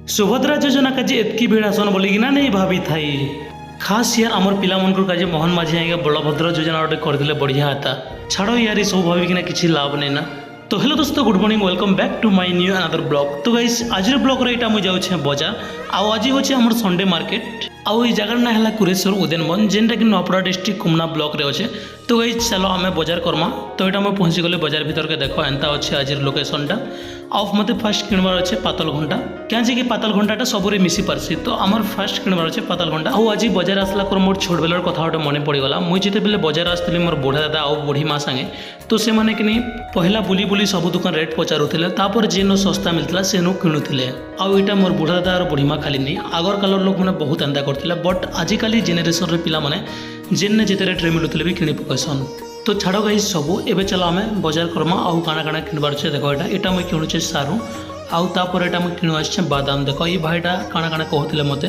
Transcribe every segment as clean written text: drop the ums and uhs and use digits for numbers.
सुभद्रा योजना का एतकी भिड़ आसन बोलिकिना नहीं भाभी थाई खास यार आमर पिलामनकर काजे मोहन माझी आगे बलभद्र योजना गोटे करदे बढ़िया था छाड़ यार सब भाविकिना किसी लाभ नहीं ना। तो हेलो दोस्तों, good morning, welcome back to my new another blog. तो गाइस आज ब्लॉग रे मुझे जाऊँ बजार आज होचे आमर संडे मार्केट आउ ये जगह ना है कुरेश्वर उदयनवन जेनटा कि नपड़ा डिस्ट्रिक्ट कुमना ब्लॉक रे अच्छे। तो गाइस चलो आम बजार करमा। तो यहाँ मुझे पहुँची गली बजार भीतर के देख एंता अच्छे आज लोकेशनटा आउ मत फास्ट किणवार अच्छे पातल घंटा क्या कि पातल घंटाटा सबुरे मिसी पार्सी। तो आमर फास्ट किणवार अच्छे पातल घंटा आउ आज बजार आसला मोर छोट बेलर कथा गोटे मन पड़गला। मुझे जिते बेले बजार आसती मोर बुढ़ा दादा आउ बुढ़ी माँ सांगे तो से मैंने कि पहला बुली बुली सब दुकान रेट पचारूले तापर जेन सस्ता मिलता सेनु किणुले। आउ यहाँ मोर बुढ़ा दादा और बुढ़ी माँ खाली नहीं आगर कालर लोक मैंने बहुत एंता करते बट आजिकाली जेनेरेसन पिला माने जेने जिते रेट रे मिलुले भी किणी पकसन। तो छाड़ गाइस सबू एबे चलो आम बजार करमा आउ काଣା काଣା किणबार छे। देखो यहाँ मुझे किणुचे सारू आउ तापर यहाँ मुझे किणु आछे बादाम। देखो ये भाईटा काଣା काଣା कहते मते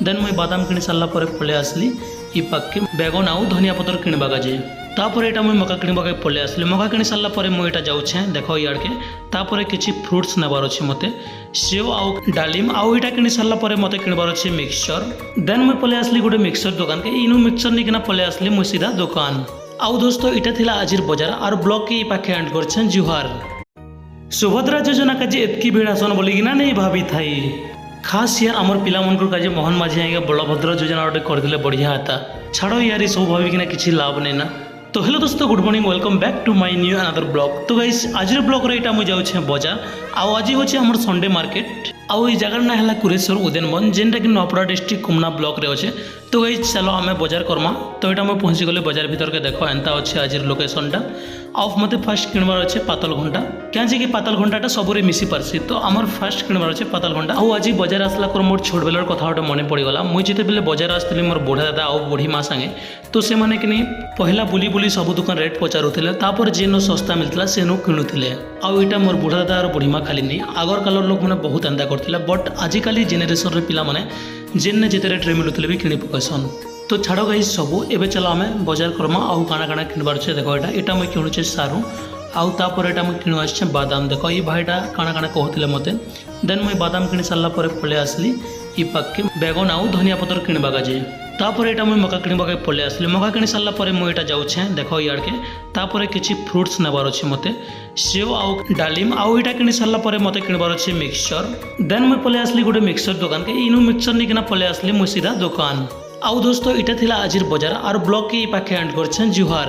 देन मुझे बादाम किणी सारा पर पलि आसली ई पाके बेगन आउ धनिया पतर किणवा गाजे। तापर यहाँ मुझे मका किणवा पलि आसली मका किणी सारा पर मुझे जाऊे। देख इे तापर किसी फ्रुट्स नेबार अच्छे मत सेव आउ डालिम आउ यहाँ किणी सारा पर मत किणबार अच्छे मिक्सचर। देन मुझे पलि आसली गोटे मिक्सचर दुकान के इनू मिक्सचर नहीं पलि आसली मुझे सीधा दुकान। आउ दोस्तों इटा थिला आजिर बजार और ब्लॉग के पाखे एंड कर जुहार। सुभद्रा योजना का एतकी भिड़ आसन बोलिकिना नहीं भाभी थाई खास यार आमर पिलामनकर काजे मोहन माझी आगे बलभद्र योजना गोटे करदे बढ़िया था छाड़ यार सब भाविकिना किसी लाभ नहीं ना। तो हेलो दोस्तों, good morning, welcome back to my new another blog. तो गाइस आज ब्लॉग रे मुझे जाऊे बजार आज होचे आमर संडे मार्केट आउ ये जगह ना है कुरेश्वर उदयनवन जेनटा कि नपड़ा डिस्ट्रिक्ट कुमना ब्लॉक रे अच्छे। तो गाइस चलो आम बजार करमा। तो यहाँ मुझे पहुँची गली बजार भीतर के देख एंता अच्छे आज लोकेशनटा आउ मत फास्ट किणवार अच्छे पातल घंटा क्या कि पातल घंटाटा सबुरे मिसी पार्सी। तो आमर फास्ट किणवार अच्छे पातल घंटा आउ आज बजार आसला मोर छोट बेलर कथा गोटे मन पड़गला। मुझे जिते बेले बजार आसती मोर बुढ़ा दादा आउ बुढ़ी माँ सांगे तो से मैंने कि पहला बुली बुली सब दुकान रेट पचारूले तापर जेन सस्ता मिलता सेनु किणुले। आउ यहाँ मोर बुढ़ा दादा और बुढ़ी माँ खाली नहीं आगर कालर लोक मैंने बहुत एंता करते बट आजिकाली जेनेरेसन पिला माने जेने जिते रेट रे मिलुले भी किणी पकसन। तो छाड़ गाइस सबू एबे चलो आम बजार करमा आउ काଣା काଣା किणबार छे। देखो यहाँ मुझे किणुचे सारू आउ तापर यहाँ मुझे किणु आछे बादाम। देखो ये भाईटा काଣା काଣା कहते मते देन मुझे बादाम किणी सारा पर पलि आसली ई पाके बेगन आउ धनिया पतर किणवा गाजे। तापर यहाँ मुझे मका किणवा पलि आसली मका किणी सारा पर मुझे जाऊे। देख इे तापर किसी फ्रुट्स नेबार अच्छे मत सेव आउ डालिम आउ यहाँ किणी सारा पर मत किणबार अच्छे मिक्सचर। देन मुझे पलि आसली गोटे मिक्सचर दुकान के इनू मिक्सचर नहीं पलि आसली मुझे सीधा दुकान। आउ दोस्तों इटा थिला आजिर बजार और ब्लॉग के पाखे एंड कर जुहार।